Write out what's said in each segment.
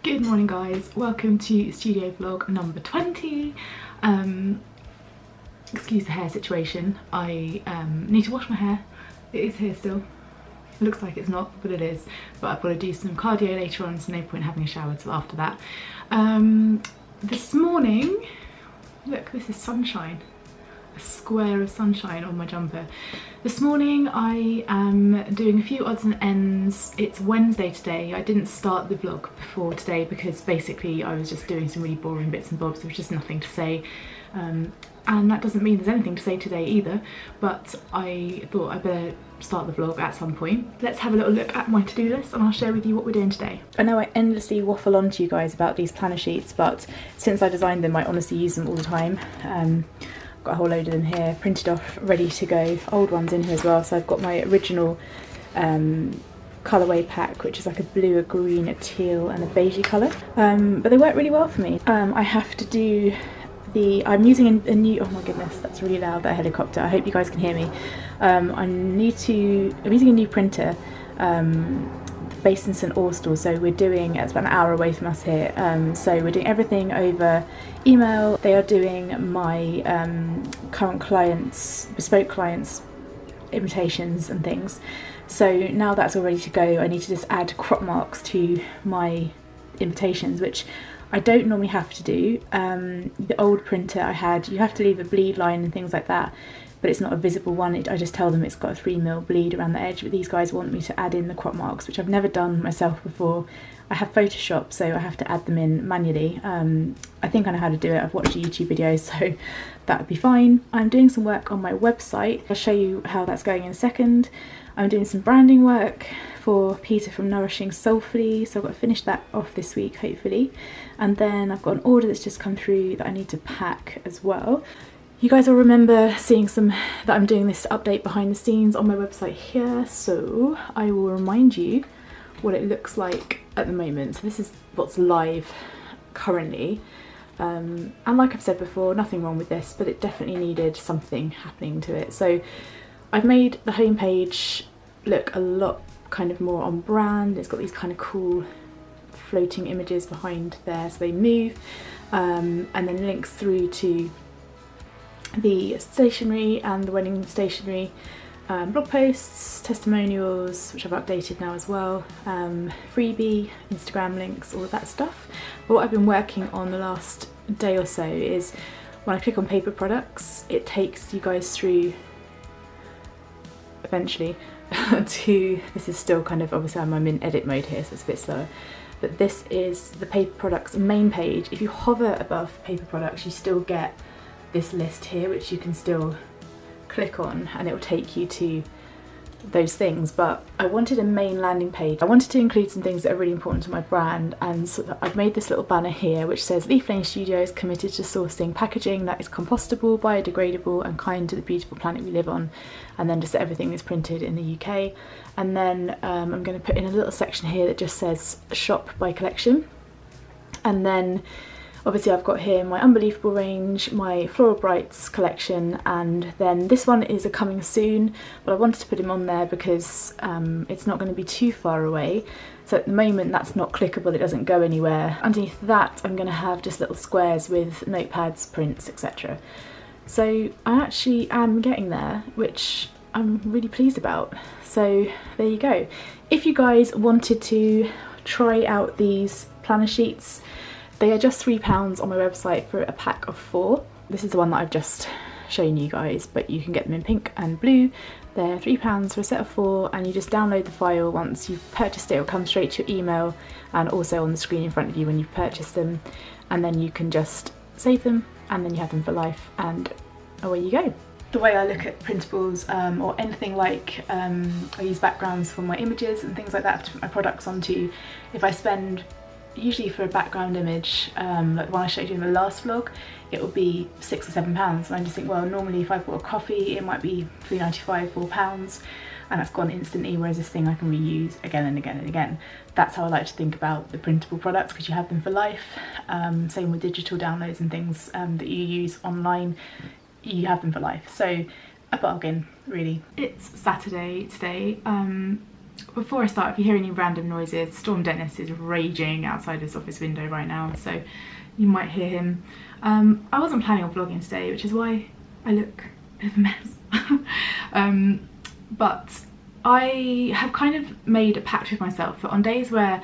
Good morning guys, welcome to studio vlog number 20. Excuse the hair situation, I need to wash my hair. It is here still. It looks like it's not, but it is. But I've got to do some cardio later on, so no point having a shower till after that. This morning, look, this is sunshine. A square of sunshine on my jumper. This morning I am doing a few odds and ends. It's Wednesday today. I didn't start the vlog before today because basically I was just doing some really boring bits and bobs. There was just nothing to say. And that doesn't mean there's anything to say today either, but I thought I'd better start the vlog at some point. Let's have a little look at my to-do list and I'll share with you what we're doing today. I know I endlessly waffle on to you guys about these planner sheets, but since I designed them I honestly use them all the time. Got a whole load of them here, printed off, ready to go. Old ones in here as well, so I've got my original colourway pack, which is like a blue, a green, a teal and a beigey colour, but they work really well for me. I have to do I'm using a new, oh my goodness, that's really loud, that helicopter. I hope you guys can hear me. I'm using a new printer based in St Austell, so we're doing, it's about an hour away from us here, so we're doing everything over email. They are doing my current clients, bespoke clients, invitations and things. So now that's all ready to go, I need to just add crop marks to my invitations, which I don't normally have to do. The old printer I had, you have to leave a bleed line and things like that, but it's not a visible one. I just tell them it's got a 3mm bleed around the edge, but these guys want me to add in the crop marks, which I've never done myself before. I have Photoshop, so I have to add them in manually. I think I know how to do it. I've watched a YouTube video, so that would be fine. I'm doing some work on my website. I'll show you how that's going in a second. I'm doing some branding work for Peter from Nourishing Soulfully, so I've got to finish that off this week, hopefully. And then I've got an order that's just come through that I need to pack as well. You guys will remember seeing that I'm doing this update behind the scenes on my website here, so I will remind you what it looks like at the moment. So this is what's live currently. And like I've said before, nothing wrong with this, but it definitely needed something happening to it. So I've made the homepage look a lot kind of more on brand. It's got these kind of cool floating images behind there, so they move, and then links through to the stationery and the wedding stationery, blog posts, testimonials, which I've updated now as well, freebie, Instagram links, all of that stuff. But what I've been working on the last day or so is when I click on paper products, it takes you guys through eventually to, this is still kind of, obviously I'm in edit mode here, so it's a bit slower, but this is the paper products main page. If you hover above paper products, you still get this list here, which you can still click on and it will take you to those things. But I wanted a main landing page. I wanted to include some things that are really important to my brand, and so I've made this little banner here which says Leaf Lane Studios committed to sourcing packaging that is compostable, biodegradable and kind to the beautiful planet we live on, and then just everything is printed in the UK. And then I'm going to put in a little section here that just says shop by collection, and then obviously I've got here my Unbelievable range, my Floral Brights collection, and then this one is a coming soon, but I wanted to put him on there because it's not going to be too far away. So at the moment that's not clickable, it doesn't go anywhere. Underneath that I'm going to have just little squares with notepads, prints, etc. So I actually am getting there, which I'm really pleased about. So there you go. If you guys wanted to try out these planner sheets, they are just £3 on my website for a pack of 4. This is the one that I've just shown you guys, but you can get them in pink and blue. They're £3 for a set of 4, and you just download the file. Once you've purchased it, it'll come straight to your email and also on the screen in front of you when you've purchased them, and then you can just save them and then you have them for life, and away you go. The way I look at printables or anything like, I use backgrounds for my images and things like that to put my products onto. If I spend, usually for a background image, like the one I showed you in the last vlog, it will be £6 or £7, and I just think, well, normally if I bought a coffee it might be £3.95, £4, and that's gone instantly, whereas this thing I can reuse again and again and again. That's how I like to think about the printable products, because you have them for life. Same with digital downloads and things that you use online, you have them for life. So a bargain, really. It's Saturday today. before I start, if you hear any random noises, Storm Dennis is raging outside his office window right now, so you might hear him. I wasn't planning on vlogging today, which is why I look a bit of a mess. But I have kind of made a pact with myself that on days where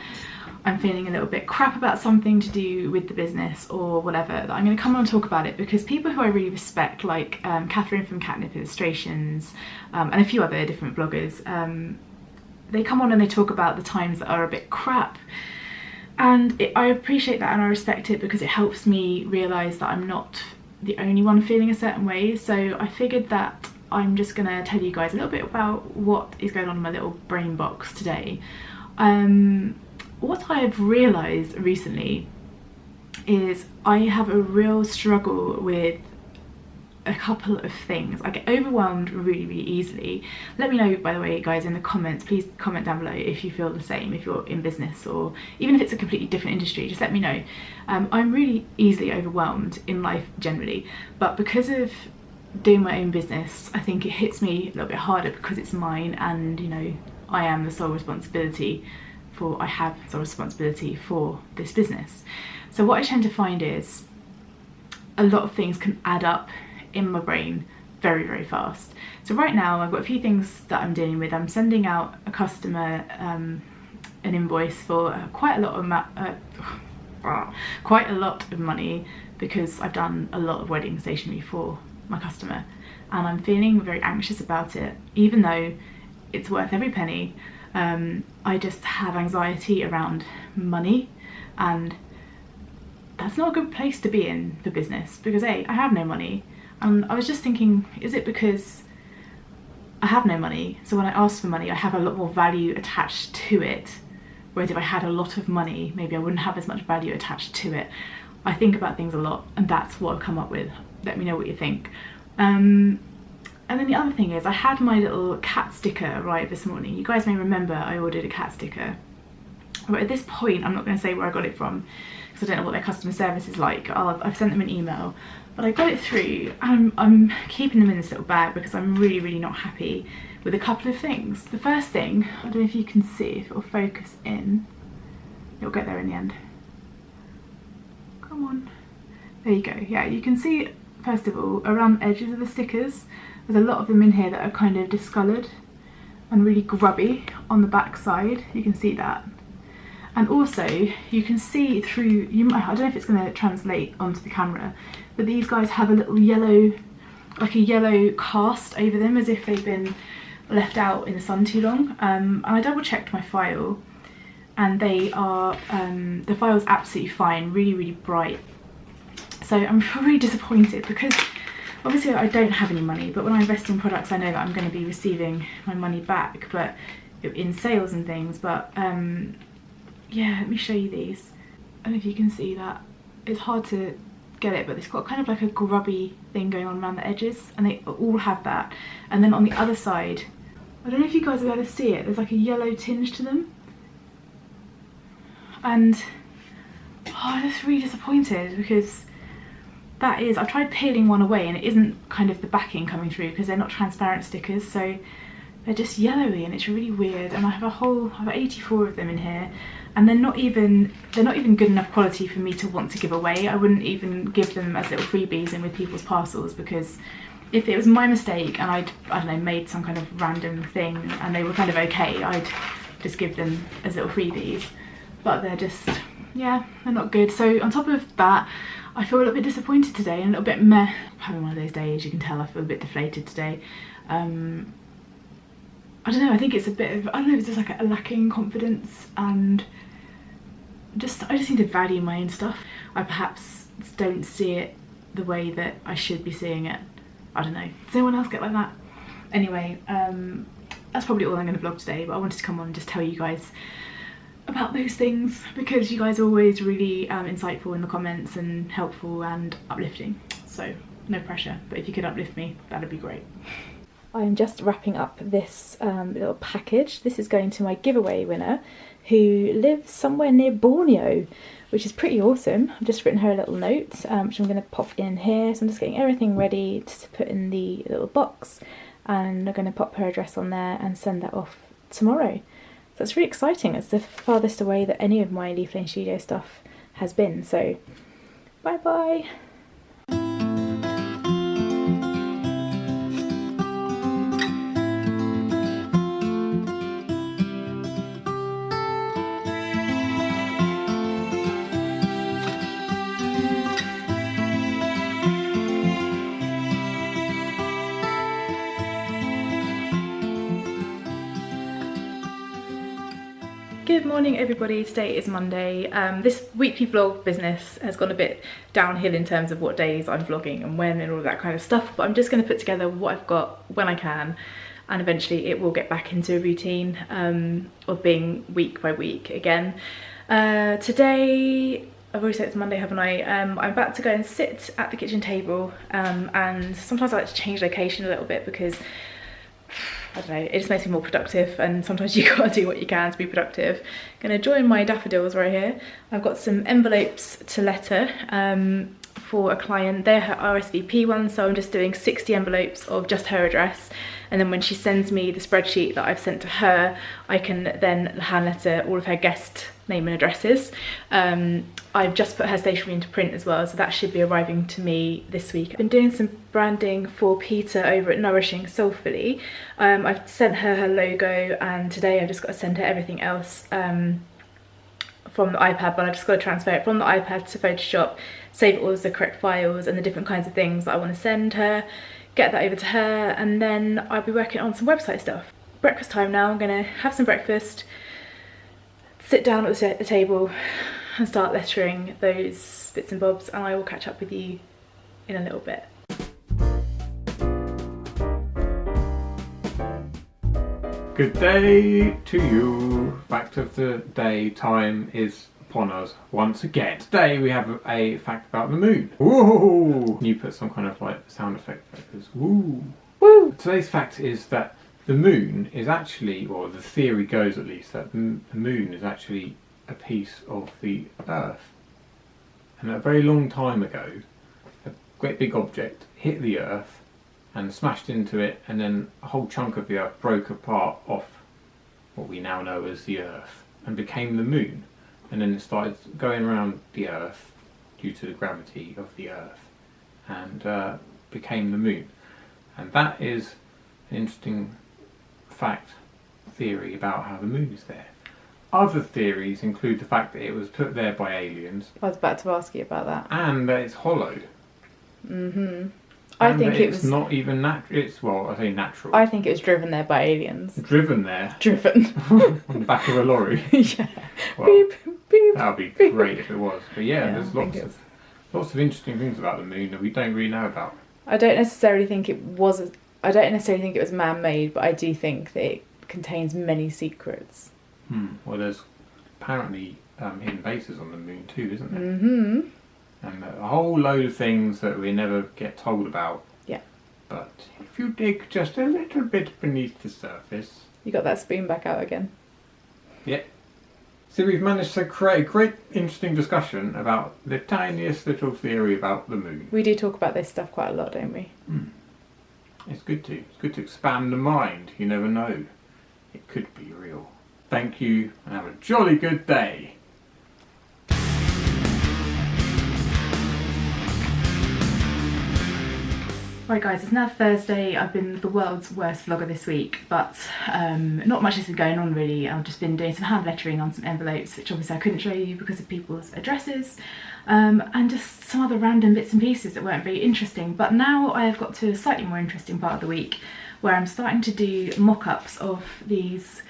I'm feeling a little bit crap about something to do with the business or whatever, that I'm going to come on and talk about it, because people who I really respect, like Catherine from Catnip Illustrations and a few other different bloggers, they come on and they talk about the times that are a bit crap, and I appreciate that and I respect it, because it helps me realise that I'm not the only one feeling a certain way. So I figured that I'm just going to tell you guys a little bit about what is going on in my little brain box today. What I have realised recently is I have a real struggle with a couple of things. I get overwhelmed really easily. Let me know, by the way, guys, in the comments. Please comment down below if you feel the same, if you're in business, or even if it's a completely different industry, just let me know. I'm really easily overwhelmed in life generally, but because of doing my own business, I think it hits me a little bit harder because it's mine, and you know, I have sole responsibility for this business. So what I tend to find is a lot of things can add up in my brain very fast. So right now I've got a few things that I'm dealing with. I'm sending out a customer an invoice for quite a lot of money, because I've done a lot of wedding stationery for my customer, and I'm feeling very anxious about it, even though it's worth every penny. I just have anxiety around money, and that's not a good place to be in for business, because I have no money. And I was just thinking, is it because I have no money, so when I ask for money I have a lot more value attached to it, whereas if I had a lot of money maybe I wouldn't have as much value attached to it? I think about things a lot, and that's what I've come up with. Let me know what you think. And then the other thing is, I had my little cat sticker arrive this morning. You guys may remember I ordered a cat sticker. But at this point I'm not going to say where I got it from, because I don't know what their customer service is like. I've sent them an email, but I got it through. I'm keeping them in this little bag because I'm really not happy with a couple of things. The first thing, I don't know if you can see, if it'll focus in. It'll get there in the end. Come on. There you go. Yeah, you can see, first of all, around the edges of the stickers, there's a lot of them in here that are kind of discoloured and really grubby on the back side. You can see that. And also you can see through, I don't know if it's going to translate onto the camera, but these guys have a little yellow, like a yellow cast over them, as if they've been left out in the sun too long. And I double checked my file, and they are, the file's absolutely fine, really bright. So I'm really disappointed, because obviously I don't have any money, but when I invest in products I know that I'm going to be receiving my money back, but in sales and things. But yeah, let me show you these. I don't know if you can see that. It's hard to get it, but it's got kind of like a grubby thing going on around the edges, and they all have that. And then on the other side, I don't know if you guys will be able to see it, there's like a yellow tinge to them. And I'm just really disappointed, because that is, I've tried peeling one away and it isn't kind of the backing coming through, because they're not transparent stickers, so they're just yellowy and it's really weird. And I have 84 of them in here, and they're not even good enough quality for me to want to give away. I wouldn't even give them as little freebies in with people's parcels, because if it was my mistake and I don't know, made some kind of random thing and they were kind of okay, I'd just give them as little freebies. But they're just, yeah, they're not good. So on top of that, I feel a little bit disappointed today and a little bit meh. I'm having one of those days, you can tell I feel a bit deflated today. I don't know, I think it's a bit of, I don't know, it's just like a lacking confidence, and I just need to value my own stuff. I perhaps don't see it the way that I should be seeing it. I don't know. Does anyone else get like that? Anyway, that's probably all I'm going to vlog today, but I wanted to come on and just tell you guys about those things, because you guys are always really insightful in the comments and helpful and uplifting. So no pressure, but if you could uplift me, that'd be great. I am just wrapping up this little package. This is going to my giveaway winner, who lives somewhere near Borneo, which is pretty awesome. I've just written her a little note, which I'm going to pop in here. So I'm just getting everything ready to put in the little box, and I'm going to pop her address on there and send that off tomorrow. So it's really exciting. It's the farthest away that any of my Leaf Lane Studio stuff has been. So bye bye. Good morning everybody, today is Monday. This weekly vlog business has gone a bit downhill in terms of what days I'm vlogging and when and all that kind of stuff, but I'm just going to put together what I've got when I can, and eventually it will get back into a routine of being week by week again. Today, I've already said it's Monday, haven't I? I'm about to go and sit at the kitchen table, and sometimes I like to change location a little bit because I don't know, it just makes me more productive, and sometimes you gotta do what you can to be productive. I'm gonna join my daffodils right here. I've got some envelopes to letter for a client. They're her RSVP ones, so I'm just doing 60 envelopes of just her address, and then when she sends me the spreadsheet that I've sent to her, I can then hand letter all of her guest name and addresses. I've just put her stationery into print as well, so that should be arriving to me this week. I've been doing some branding for Peter over at Nourishing Soulfully. I've sent her her logo, and today I've just got to send her everything else from the iPad, but I've just got to transfer it from the iPad to Photoshop, save all of the correct files and the different kinds of things that I want to send her, get that over to her, and then I'll be working on some website stuff. Breakfast time now. I'm gonna have some breakfast, sit down at the table and start lettering those bits and bobs, and I will catch up with you in a little bit. Good day to you. Fact of the day time is upon us once again. Today we have a fact about the moon. Woo! Can you put some kind of like sound effect because woo? Woo! Today's fact is that the moon is actually, or the theory goes at least, that the moon is actually a piece of the Earth. And a very long time ago, a great big object hit the Earth and smashed into it, and then a whole chunk of the Earth broke apart off what we now know as the Earth and became the moon. And then it started going around the Earth due to the gravity of the Earth and became the moon. And that is an interesting fact, theory about how the moon is there. Other theories include the fact that it was put there by aliens. I was about to ask you about that. And that it's hollow. Mm-hmm. I think it was not even natural. It's, well, I say natural. I think it was driven there by aliens. Driven there? Driven. On the back of a lorry? Yeah. Well, beep, beep, that would be beep. great if it was. But yeah, there's it's lots of interesting things about the moon that we don't really know about. I don't necessarily think it was man-made, but I do think that it contains many secrets. Well, there's apparently hidden bases on the moon too, isn't there? Mm-hmm. And a whole load of things that we never get told about. Yeah. But if you dig just a little bit beneath the surface... You got that spoon back out again. Yep. So we've managed to create a great interesting discussion about the tiniest little theory about the moon. We do talk about this stuff quite a lot, don't we? It's good to expand the mind. You never know. It could be real. Thank you, and have a jolly good day. Right guys, it's now Thursday. I've been the world's worst vlogger this week, but not much has been going on really. I've just been doing some hand lettering on some envelopes, which obviously I couldn't show you because of people's addresses, and just some other random bits and pieces that weren't very interesting. But now I have got to a slightly more interesting part of the week, where I'm starting to do mock-ups of these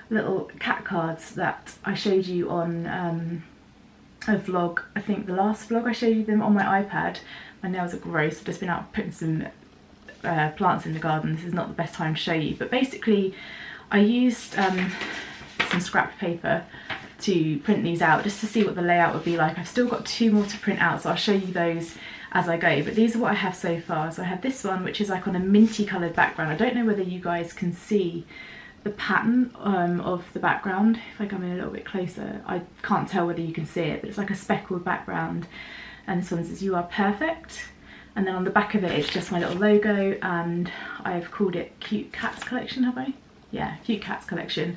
little cat cards that I showed you on a vlog. I think the last vlog I showed you them on my iPad. My nails are gross. I've just been out putting some plants in the garden. This is not the best time to show you, but basically I used some scrap paper to print these out just to see what the layout would be like. I've still got 2 more to print out, so I'll show you those as I go, but these are what I have so far. So I have this one, which is like on a minty coloured background. I don't know whether you guys can see the pattern of the background. If I come in a little bit closer, I can't tell whether you can see it, but it's like a speckled background. And this one says "You are perfect," and then on the back of it it's just my little logo, and I've called it Cute Cats Collection, have I? Yeah, Cute Cats Collection.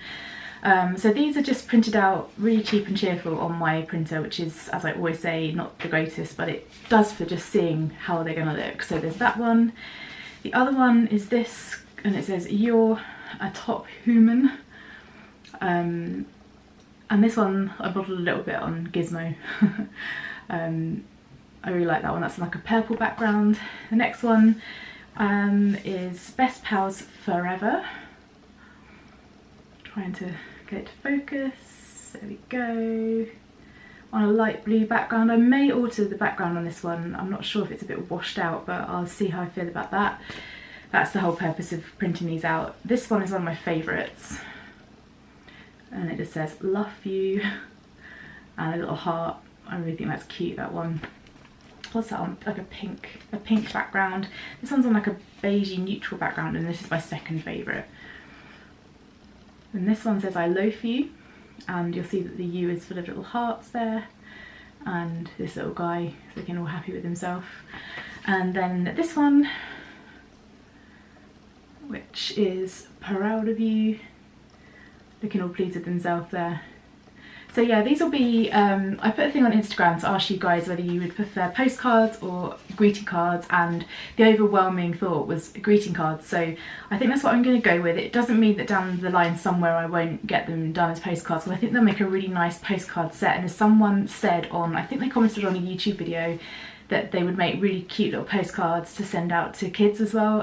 So these are just printed out really cheap and cheerful on my printer, which is, as I always say, not the greatest, but it does for just seeing how they're going to look. So there's that one. The other one is this, and it says, "You're a top human." And this one I bottled a little bit on Gizmo. I really like that one. That's like a purple background. The next one is "Best Pals Forever." Trying to get it to focus. There we go. On a light blue background. I may alter the background on this one. I'm not sure if it's a bit washed out, but I'll see how I feel about that. That's the whole purpose of printing these out. This one is one of my favourites. And it just says "Love you" and a little heart. I really think that's cute, that one. What's that on? Like a pink background. This one's on like a beigey neutral background, and this is my second favourite. And this one says "I loaf you," and you'll see that the U is full of little hearts there, and this little guy is looking all happy with himself. And then this one, which is "Proud of you," looking all pleased with himself there. So yeah, these will be, I put a thing on Instagram to ask you guys whether you would prefer postcards or greeting cards, and the overwhelming thought was greeting cards. So I think that's what I'm going to go with. It doesn't mean that down the line somewhere I won't get them done as postcards, because I think they'll make a really nice postcard set. And as someone said on, I think they commented on a YouTube video, that they would make really cute little postcards to send out to kids as well,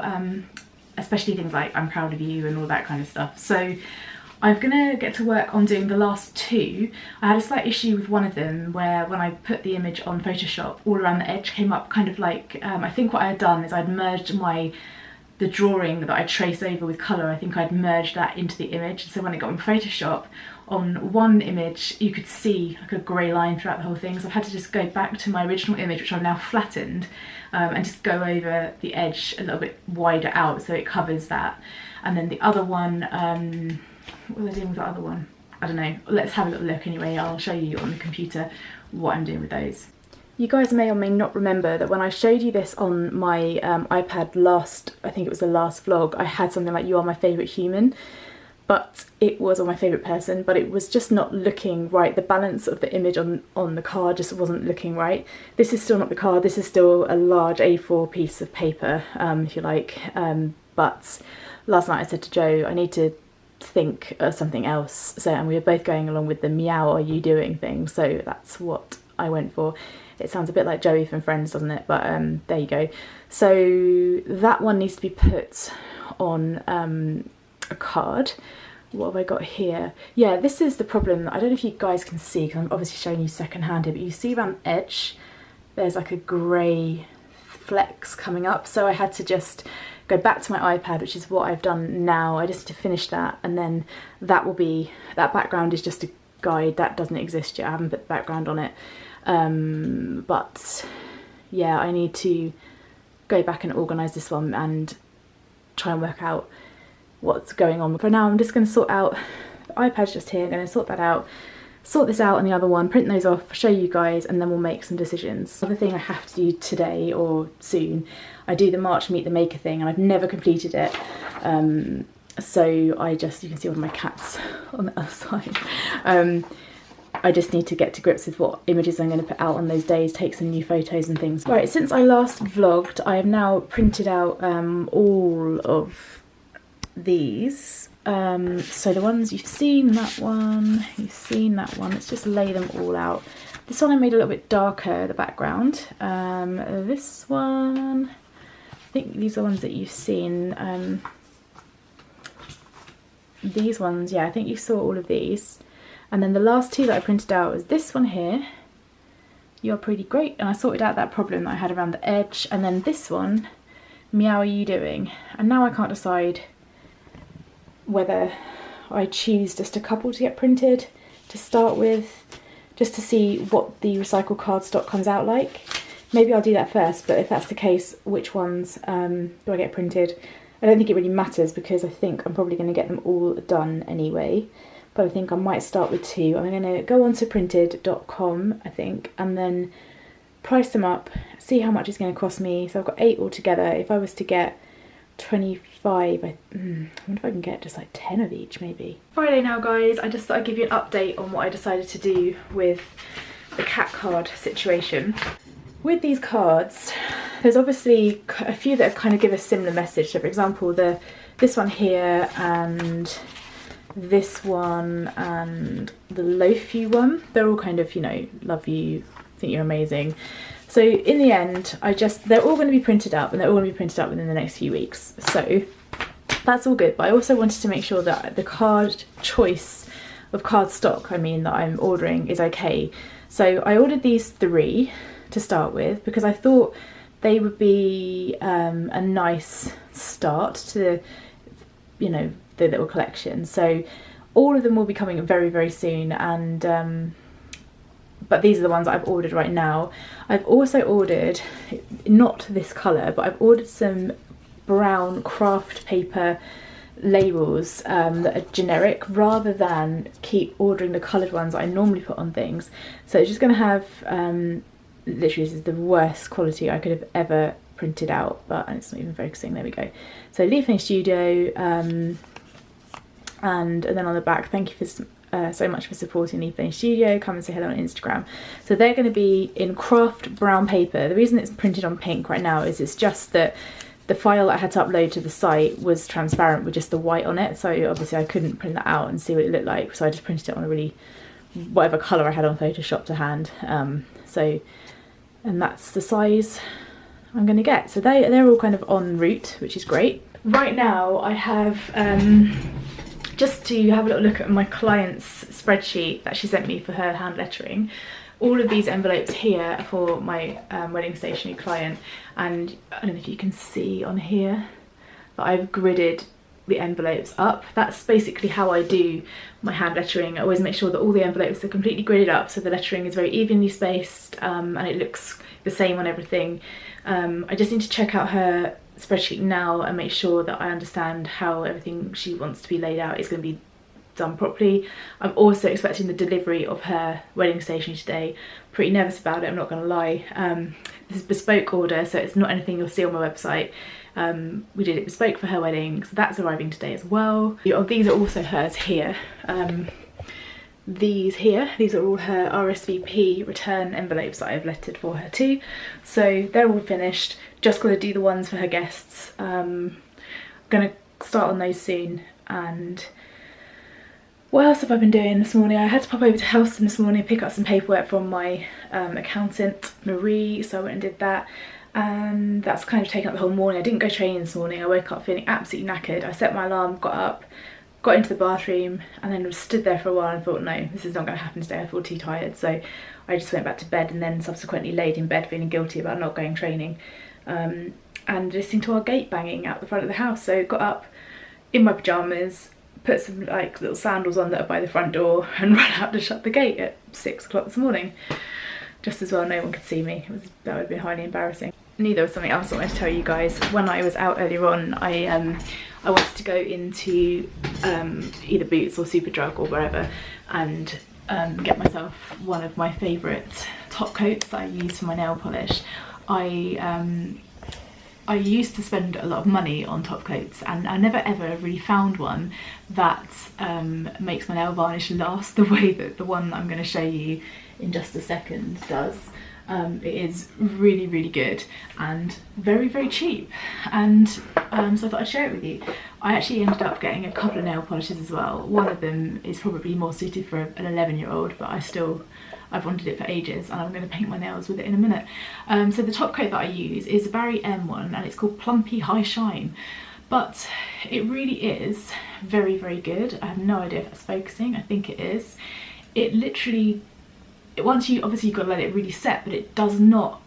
especially things like "I'm proud of you" and all that kind of stuff. So I'm gonna get to work on doing the last two. I had a slight issue with one of them where when I put the image on Photoshop, all around the edge came up kind of like, I think what I had done is I'd merged the drawing that I traced over with colour, I think I'd merged that into the image. So when it got in Photoshop, on one image you could see like a grey line throughout the whole thing. So I've had to just go back to my original image, which I've now flattened, and just go over the edge a little bit wider out so it covers that. And then the other one, what was I doing with the other one? I don't know. Let's have a little look anyway. I'll show you on the computer what I'm doing with those. You guys may or may not remember that when I showed you this on my iPad last, I think it was the last vlog, I had something like "You are my favourite human," but it was on my favourite person, but it was just not looking right. The balance of the image on the card just wasn't looking right. This is still not the card, this is still a large A4 piece of paper, if you like, but last night I said to Joe, I need to think of something else. So, and we were both going along with the "meow are you doing" thing, so that's what I went for. It sounds a bit like Joey from Friends, doesn't it? But there you go. So that one needs to be put on a card. What have I got here? Yeah, this is the problem. I don't know if you guys can see, because I'm obviously showing you secondhand here, but you see around the edge there's like a grey flecks coming up, so I had to just go back to my iPad, which is what I've done now. I just need to finish that, and then that will be, that background is just a guide, that doesn't exist yet, I haven't put the background on it. But yeah, I need to go back and organise this one and try and work out what's going on. For now I'm just going to sort out, the iPad's just here, I'm going to sort that out, sort this out on the other one, print those off, show you guys, and then we'll make some decisions. Another thing I have to do today or soon, I do the March Meet the Maker thing, and I've never completed it. So I just, you can see one of my cats on the other side. I just need to get to grips with what images I'm going to put out on those days, take some new photos and things. Right, since I last vlogged, I have now printed out all of these. So the ones you've seen, that one, let's just lay them all out. This one I made a little bit darker, the background. This one, I think these are ones that you've seen. These ones, yeah, I think you saw all of these. And then the last two that I printed out was this one here, "You're Pretty Great," and I sorted out that problem that I had around the edge. And then this one, "Meow are you doing?" And now I can't decide whether I choose just a couple to get printed to start with, just to see what the recycled cardstock comes out like. Maybe I'll do that first, but if that's the case, which ones do I get printed? I don't think it really matters, because I think I'm probably going to get them all done anyway. But I think I might start with two. I'm going to go on to printed.com, I think, and then price them up, see how much it's going to cost me. So I've got 8 altogether. If I was to get 25. I wonder if I can get just like 10 of each maybe. Friday now guys, I just thought I'd give you an update on what I decided to do with the cat card situation. With these cards, there's obviously a few that kind of give a similar message. So for example, this one here and this one and the loaf you one, they're all kind of, you know, love you, think you're amazing. So in the end, they're all going to be printed up, and they're all going to be printed up within the next few weeks. So that's all good, but I also wanted to make sure that the card choice of card stock, that I'm ordering, is okay. So I ordered these 3 to start with because I thought they would be a nice start to, you know, the little collection. So all of them will be coming very, very soon, and but these are the ones that I've ordered right now. I've also ordered, not this colour, but I've ordered some brown craft paper labels that are generic, rather than keep ordering the coloured ones that I normally put on things. So it's just going to have, literally this is the worst quality I could have ever printed out, but and it's not even focusing, there we go. So Leafing Studio, and then on the back, thank you for so much for supporting Leafing Studio, come and say hello on Instagram. So they're going to be in craft brown paper. The reason it's printed on pink right now is it's just that the file I had to upload to the site was transparent with just the white on it, so obviously I couldn't print that out and see what it looked like, so I just printed it on a really, whatever colour I had on Photoshop to hand. And that's the size I'm going to get. So they're all kind of en route, which is great. Right now I have, just to have a little look at my client's spreadsheet that she sent me for her hand lettering, all of these envelopes here for my wedding stationery client, and I don't know if you can see on here, but I've gridded the envelopes up. That's basically how I do my hand lettering. I always make sure that all the envelopes are completely gridded up so the lettering is very evenly spaced, and it looks the same on everything. I just need to check out her spreadsheet now and make sure that I understand how everything she wants to be laid out is going to be done properly. I'm also expecting the delivery of her wedding stationery today. Pretty nervous about it, I'm not going to lie. This is a bespoke order, so it's not anything you'll see on my website. We did it bespoke for her wedding, so that's arriving today as well. These are also hers here. These are all her RSVP return envelopes that I've lettered for her too. So they're all finished, just got to do the ones for her guests. I'm gonna start on those soon. And what else have I been doing this morning? I had to pop over to Helston this morning, pick up some paperwork from my accountant Marie, so I went and did that, and that's kind of taken up the whole morning. I didn't go training this morning. I woke up feeling absolutely knackered. I set my alarm, got up, got into the bathroom, and then stood there for a while and thought, no, this is not going to happen today. I feel too tired, so I just went back to bed, and then subsequently laid in bed feeling guilty about not going training, and listening to our gate banging out the front of the house. So got up in my pyjamas, put some like little sandals on that are by the front door, and ran out to shut the gate at 6 o'clock this morning. Just as well no one could see me. That would have been highly embarrassing. Neither was something else I wanted to tell you guys. When I was out earlier on, I wanted to go into either Boots or Superdrug or wherever, and get myself one of my favourite top coats that I use for my nail polish. I used to spend a lot of money on top coats, and I never ever really found one that makes my nail varnish last the way that the one that I'm going to show you in just a second does. It is really, really good and very, very cheap, and so I thought I'd share it with you. I actually ended up getting a couple of nail polishes as well. One of them is probably more suited for an 11-year-old, but I've wanted it for ages, and I'm going to paint my nails with it in a minute. So the top coat that I use is a Barry M one, and it's called Plumpy High Shine, but it really is very, very good. I have no idea if it's focusing. I think it is. It literally, once obviously you've got to let it really set, but it does not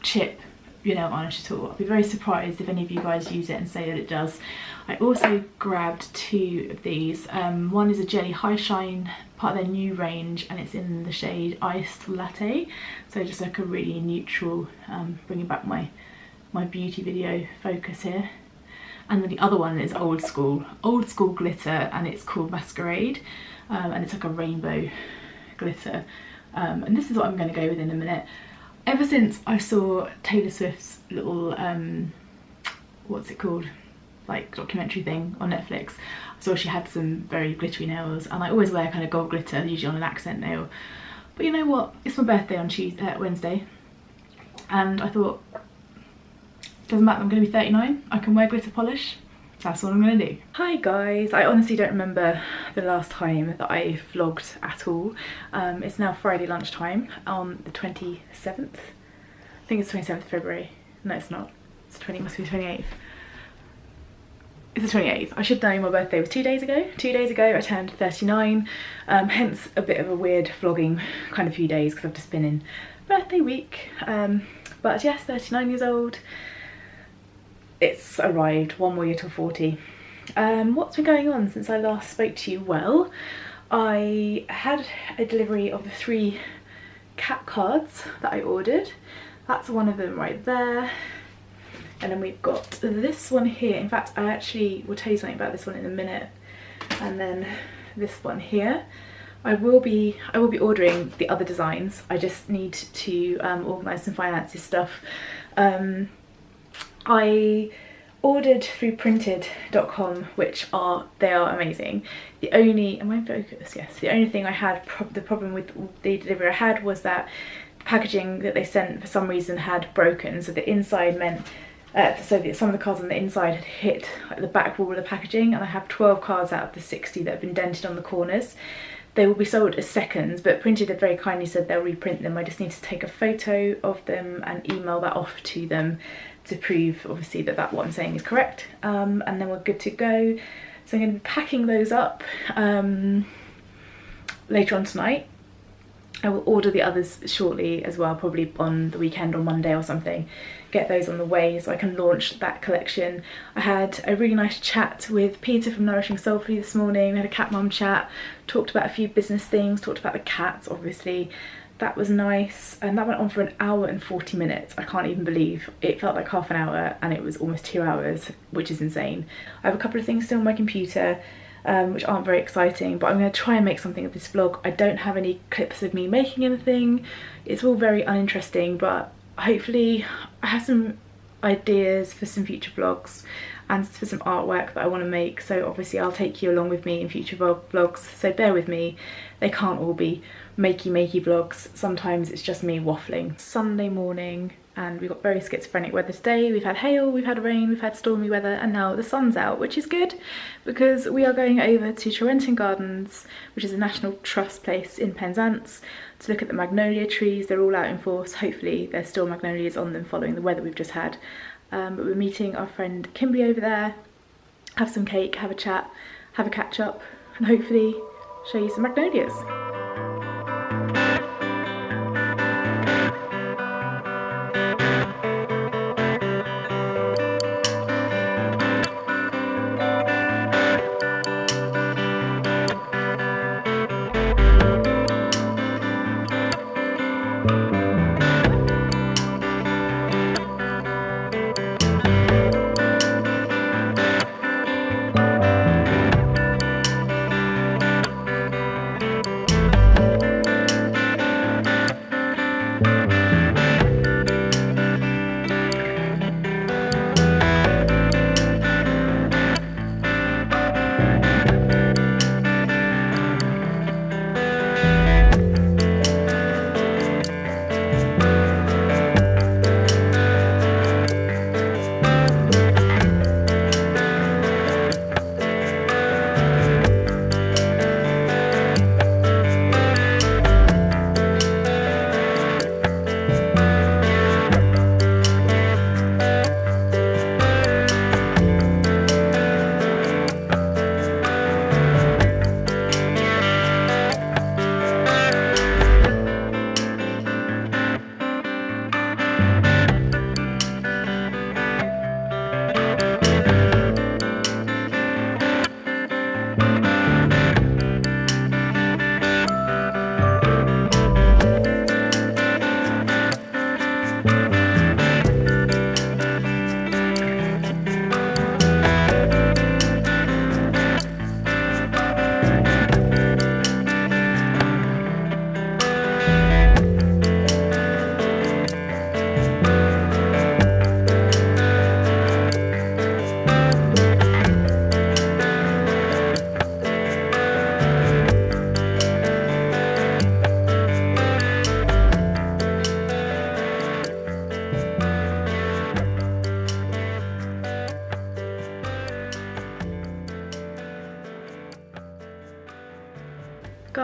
chip your nail varnish at all. I'd be very surprised if any of you guys use it and say that it does. I also grabbed 2 of these. One is a Jelly High Shine, part of their new range, and it's in the shade Iced Latte, so just like a really neutral, bringing back my beauty video focus here. And then the other one is old school glitter, and it's called Masquerade, and it's like a rainbow glitter, and this is what I'm going to go with in a minute. Ever since I saw Taylor Swift's little what's it called, like documentary thing on Netflix. I saw she had some very glittery nails, and I always wear kind of gold glitter, usually on an accent nail. But you know what? It's my birthday on Wednesday, and I thought, doesn't matter, I'm going to be 39, I can wear glitter polish. That's what I'm going to do. Hi guys, I honestly don't remember the last time that I vlogged at all. It's now Friday lunchtime on the 27th. I think it's 27th February. No, it's not. It must be the 28th. It's the 28th. I should know my birthday was 2 days ago. 2 days ago I turned 39, hence a bit of a weird vlogging kind of few days because I've just been in birthday week. But yes, 39 years old. It's arrived, one more year till 40. What's been going on since I last spoke to you? Well, I had a delivery of the 3 cat cards that I ordered. That's one of them right there. And then we've got this one here. In fact, I actually will tell you something about this one in a minute. And then this one here. I will be ordering the other designs. I just need to organise some finances stuff. I ordered through printed.com, which they are amazing. The only, am I in focus? Yes. The only thing I had, the problem with the delivery I had was that the packaging that they sent for some reason had broken. So the inside meant, so that some of the cards on the inside had hit like the back wall of the packaging, and I have 12 cards out of the 60 that have been dented on the corners. They will be sold as seconds, but Printed have very kindly said they'll reprint them. I just need to take a photo of them and email that off to them to prove, obviously, that what I'm saying is correct. And then we're good to go. So I'm going to be packing those up later on tonight. I will order the others shortly as well, probably on the weekend or Monday or something. Get those on the way so I can launch that collection. I had a really nice chat with Peter from Nourishing Soulfully this morning. We had a cat mum chat, talked about a few business things, talked about the cats, obviously. That was nice, and that went on for 1 hour and 40 minutes. I can't even believe it felt like half an hour and it was almost 2 hours, which is insane. I have a couple of things still on my computer which aren't very exciting, but I'm going to try and make something of this vlog. I don't have any clips of me making anything. It's all very uninteresting, but hopefully I have some ideas for some future vlogs and for some artwork that I want to make. So obviously I'll take you along with me in future vlogs, so bear with me. They can't all be makey vlogs. Sometimes it's just me waffling. Sunday morning, and we've got very schizophrenic weather today. We've had hail, we've had rain, we've had stormy weather, and now the sun's out, which is good because we are going over to Trewhenton Gardens, which is a National Trust place in Penzance, to look at the magnolia trees. They're all out in force. Hopefully there's still magnolias on them following the weather we've just had. But we're meeting our friend Kimberly over there, have some cake, have a chat, have a catch up, and hopefully show you some magnolias.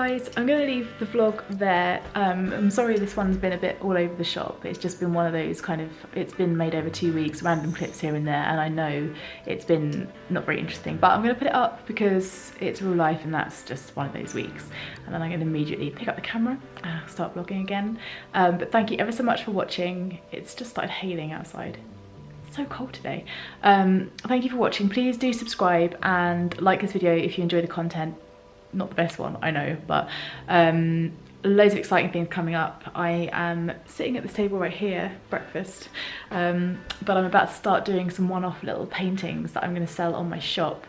guys, I'm going to leave the vlog there. I'm sorry this one's been a bit all over the shop. It's just been one of those kind of, it's been made over 2 weeks, random clips here and there, and I know it's been not very interesting, but I'm going to put it up because it's real life and that's just one of those weeks. And then I'm going to immediately pick up the camera and start vlogging again. But thank you ever so much for watching. It's just started hailing outside. It's so cold today. Thank you for watching. Please do subscribe and like this video if you enjoy the content. Not the best one, I know, but loads of exciting things coming up. I am sitting at this table right here, breakfast, but I'm about to start doing some one-off little paintings that I'm going to sell on my shop.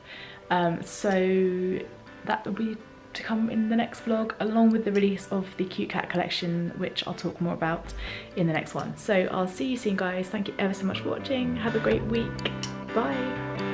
So that will be to come in the next vlog, along with the release of the Cute Cat collection, which I'll talk more about in the next one. So I'll see you soon, guys. Thank you ever so much for watching. Have a great week. Bye.